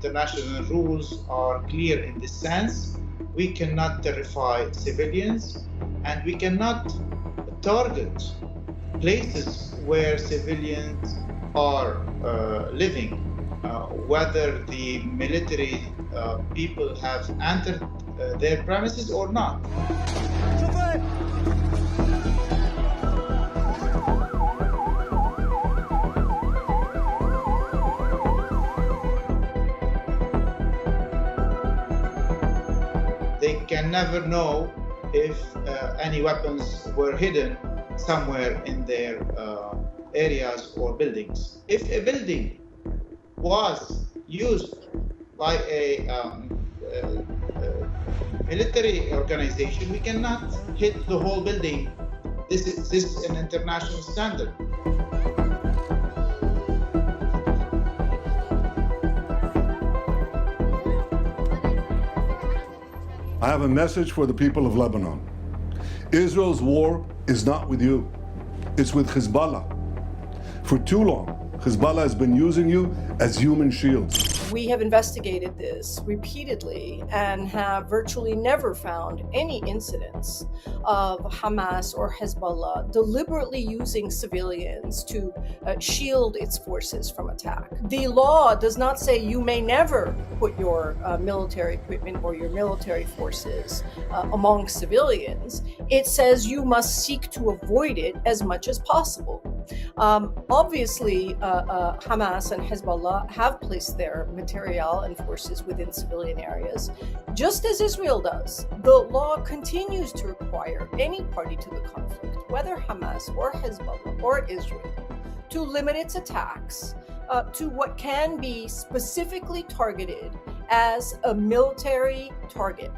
international rules are clear in this sense. We cannot terrify civilians, and we cannot target places where civilians are living, whether the military people have entered their premises or not. They can never know if any weapons were hidden somewhere in their areas or buildings. If a building was used by a military organization, we cannot hit the whole building. This is an international standard. I have a message for the people of Lebanon. Israel's war is not with you, it's with Hezbollah. For too long, Hezbollah has been using you as human shields. We have investigated this repeatedly and have virtually never found any incidents of Hamas or Hezbollah deliberately using civilians to shield its forces from attack. The law does not say you may never put your military equipment or your military forces among civilians. It says you must seek to avoid it as much as possible. Obviously, Hamas and Hezbollah have placed their material and forces within civilian areas, just as Israel does. The law continues to require any party to the conflict, whether Hamas or Hezbollah or Israel, to limit its attacks to what can be specifically targeted as a military target.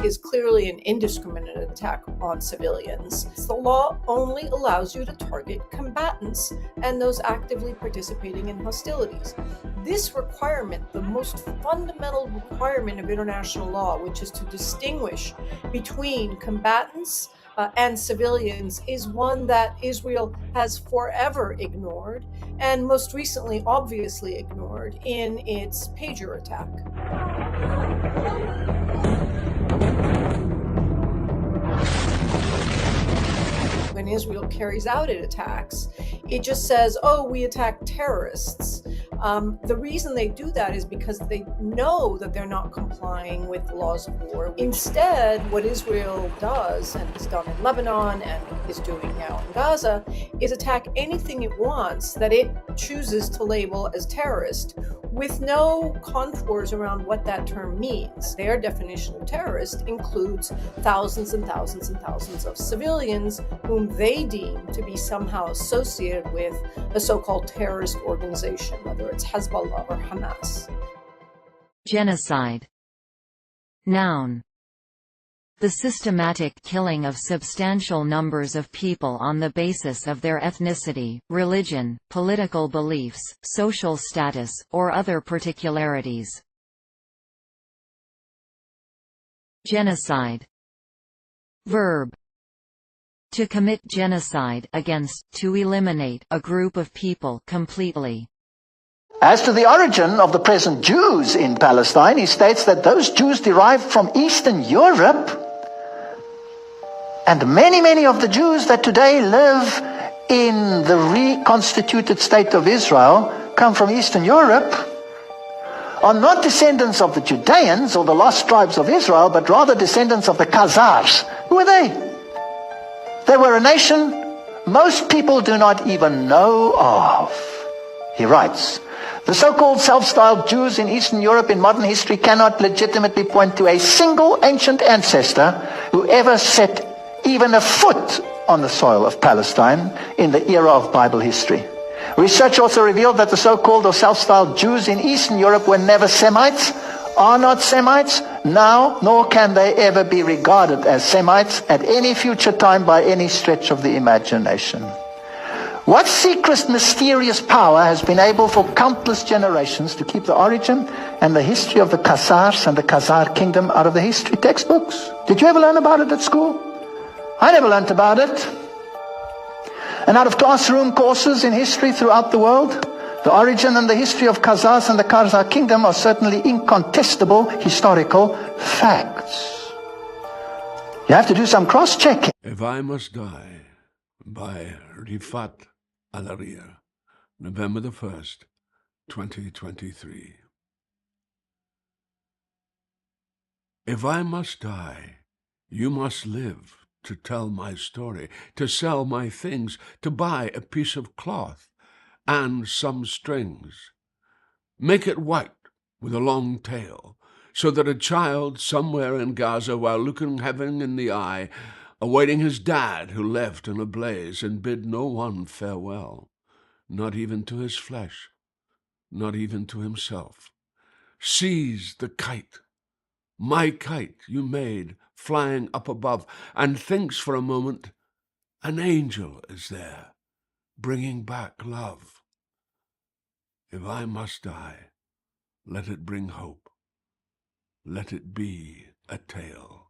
Is clearly an indiscriminate attack on civilians. The law only allows you to target combatants and those actively participating in hostilities. This requirement, the most fundamental requirement of international law, which is to distinguish between combatants and civilians, is one that Israel has forever ignored, and most recently obviously ignored in its pager attack. When Israel carries out its attacks, it just says, oh, we attack terrorists. The reason they do that is because they know that they're not complying with the laws of war. Instead, what Israel does, and has done in Lebanon and is doing now in Gaza, is attack anything it wants that it chooses to label as terrorist, with no contours around what that term means. Their definition of terrorist includes thousands and thousands and thousands of civilians whom they deem to be somehow associated with a so-called terrorist organization, whether it's Hezbollah or Hamas. Genocide. Noun. The systematic killing of substantial numbers of people on the basis of their ethnicity, religion, political beliefs, social status, or other particularities. Genocide. Verb. To commit genocide against, to eliminate, a group of people completely. As to the origin of the present Jews in Palestine, he states that those Jews derived from Eastern Europe, and many of the Jews that today live in the reconstituted state of Israel come from Eastern Europe, are not descendants of the Judeans or the lost tribes of Israel, but rather descendants of the Khazars. Who are they? They were a nation most people do not even know of. He writes, the so-called self-styled Jews in Eastern Europe in modern history cannot legitimately point to a single ancient ancestor who ever set even a foot on the soil of Palestine in the era of Bible history. Research also revealed that the so-called or self-styled Jews in Eastern Europe were never Semites, are not Semites now, nor can they ever be regarded as Semites at any future time by any stretch of the imagination. What secret, mysterious power has been able for countless generations to keep the origin and the history of the Khazars and the Khazar kingdom out of the history textbooks? Did you ever learn about it at school? I never learnt about it. And out of classroom courses in history throughout the world, the origin and the history of Khazars and the Khazar kingdom are certainly incontestable historical facts. You have to do some cross-checking. If I Must Die by Rifat Alaria, November the 1st, 2023. If I must die, you must live to tell my story, to sell my things, to buy a piece of cloth and some strings. Make it white with a long tail, so that a child somewhere in Gaza, while looking heaven in the eye, awaiting his dad who left in a blaze and bid no one farewell, not even to his flesh, not even to himself, sees the kite, my kite you made, flying up above, and thinks for a moment an angel is there, bringing back love. If I must die, let it bring hope. Let it be a tale.